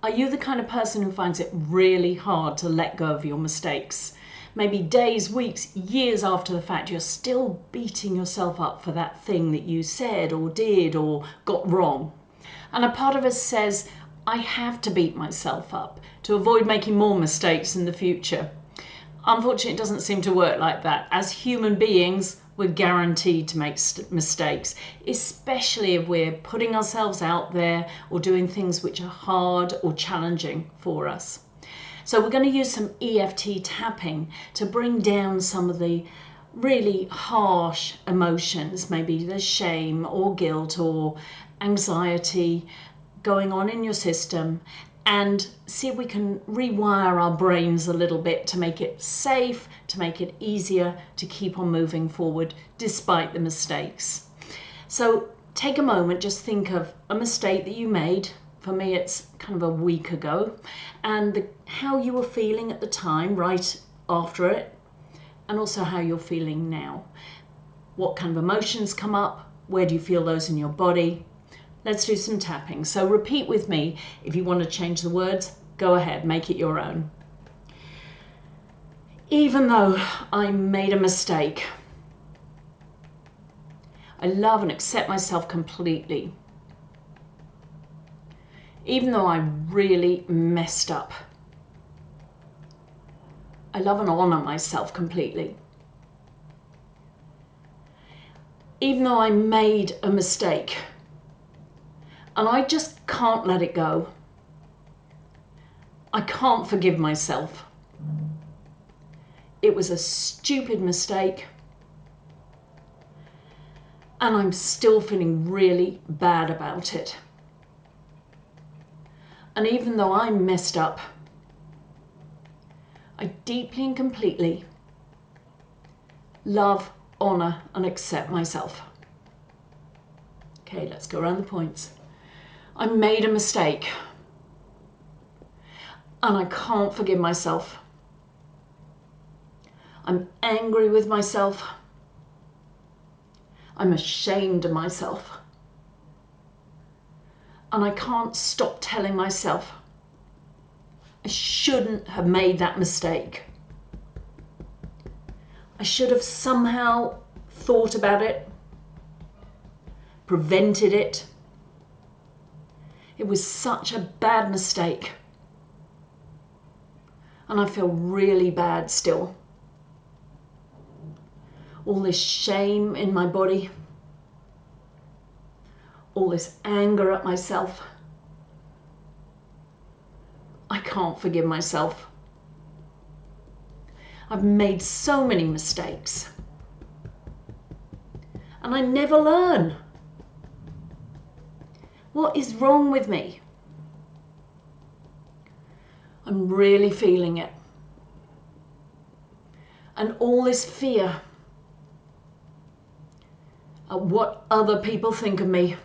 Are you the kind of person who finds it really hard to let go of your mistakes? Maybe days, weeks, years after the fact, you're still beating yourself up for that thing that you said or did or got wrong. And a part of us says, I have to beat myself up to avoid making more mistakes in the future. Unfortunately, it doesn't seem to work like that. As human beings, we're guaranteed to make mistakes, especially if we're putting ourselves out there or doing things which are hard or challenging for us. So we're going to use some EFT tapping to bring down some of the really harsh emotions, maybe the shame or guilt or anxiety going on in your system, and see if we can rewire our brains a little bit to make it safe, to make it easier to keep on moving forward despite the mistakes. So take a moment, just think of a mistake that you made. For me, it's kind of a week ago, and how you were feeling at the time, right after it, and also how you're feeling now. What kind of emotions come up? Where do you feel those in your body? Let's do some tapping. So repeat with me. If you want to change the words, go ahead, make it your own. Even though I made a mistake, I love and accept myself completely. Even though I really messed up, I love and honor myself completely. Even though I made a mistake, and I just can't let it go. I can't forgive myself. It was a stupid mistake, and I'm still feeling really bad about it. And even though I messed up, I deeply and completely love, honor, and accept myself. Okay, let's go around the points. I made a mistake, and I can't forgive myself. I'm angry with myself. I'm ashamed of myself. And I can't stop telling myself I shouldn't have made that mistake. I should have somehow thought about it, prevented it. It was such a bad mistake. And I feel really bad still. All this shame in my body. All this anger at myself. I can't forgive myself. I've made so many mistakes. And I never learn. What is wrong with me? I'm really feeling it. And all this fear of what other people think of me.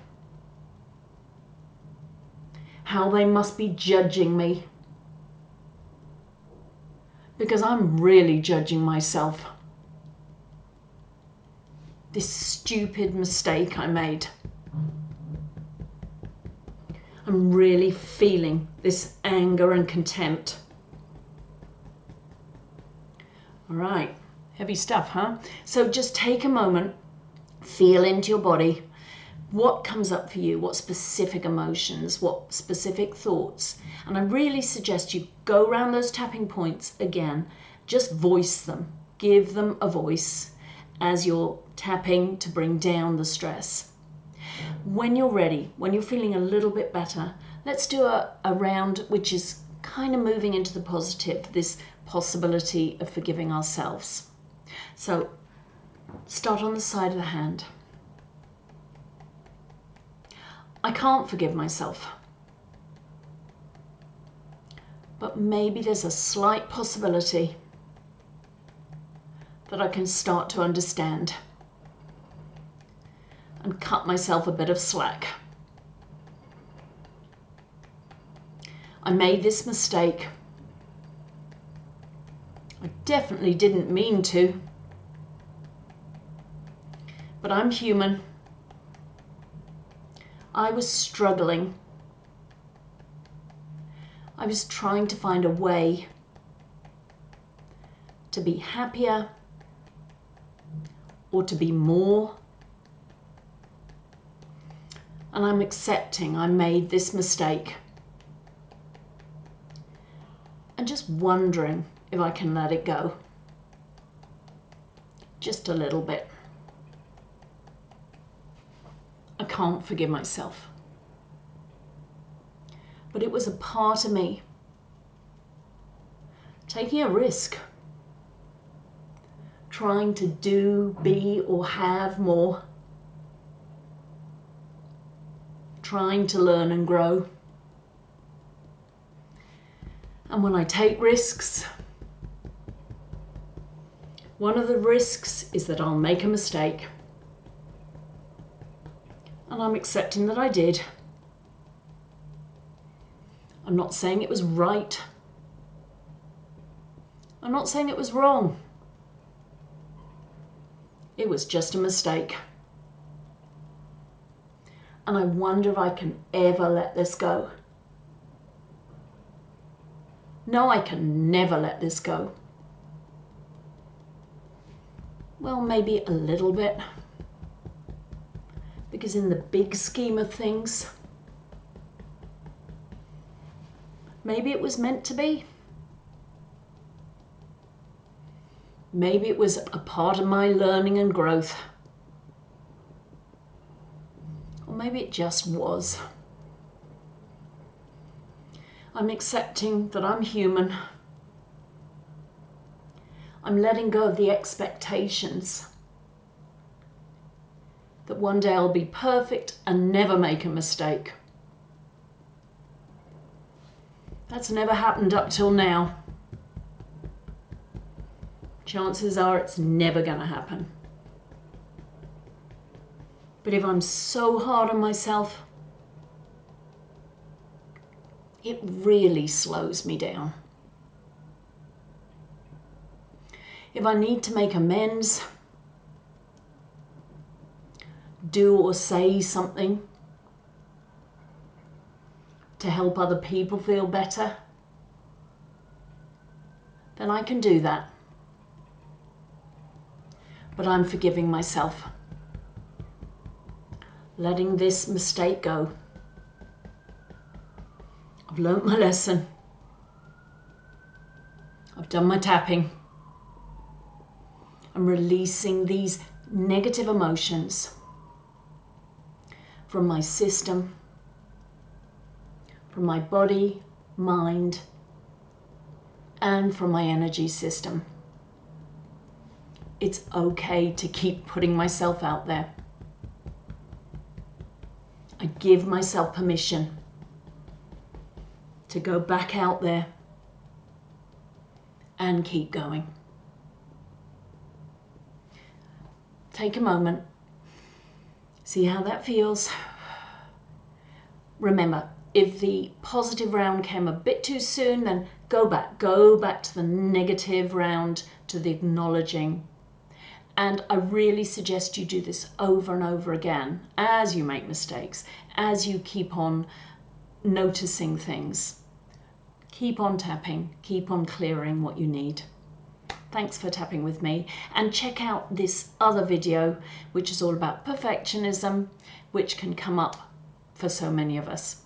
How they must be judging me. Because I'm really judging myself. This stupid mistake I made. I'm really feeling this anger and contempt. All right, heavy stuff, huh? So just take a moment, feel into your body. What comes up for you? What specific emotions? What specific thoughts? And I really suggest you go around those tapping points again. Just voice them. Give them a voice as you're tapping to bring down the stress. When you're ready, when you're feeling a little bit better, let's do a round which is kind of moving into the positive, this possibility of forgiving ourselves. So start on the side of the hand. I can't forgive myself, but maybe there's a slight possibility that I can start to understand and cut myself a bit of slack. I made this mistake. I definitely didn't mean to, but I'm human. I was struggling. I was trying to find a way to be happier or to be more. And I'm accepting I made this mistake. And just wondering if I can let it go. Just a little bit. I can't forgive myself. But it was a part of me taking a risk. Trying to do, be, or have more. Trying to learn and grow. And when I take risks, one of the risks is that I'll make a mistake. And I'm accepting that I did. I'm not saying it was right. I'm not saying it was wrong. It was just a mistake. And I wonder if I can ever let this go. No, I can never let this go. Well, maybe a little bit. Because in the big scheme of things, maybe it was meant to be. Maybe it was a part of my learning and growth. Or maybe it just was. I'm accepting that I'm human. I'm letting go of the expectations that one day I'll be perfect and never make a mistake. That's never happened up till now. Chances are it's never going to happen. But if I'm so hard on myself, it really slows me down. If I need to make amends, do or say something to help other people feel better, then I can do that. But I'm forgiving myself, letting this mistake go. I've learnt my lesson. I've done my tapping. I'm releasing these negative emotions from my system, from my body, mind, and from my energy system. It's okay to keep putting myself out there. I give myself permission to go back out there and keep going. Take a moment, see how that feels. Remember, if the positive round came a bit too soon, then go back to the negative round, to the acknowledging. And I really suggest you do this over and over again as you make mistakes, as you keep on noticing things. Keep on tapping, keep on clearing what you need. Thanks for tapping with me, and check out this other video which is all about perfectionism, which can come up for so many of us.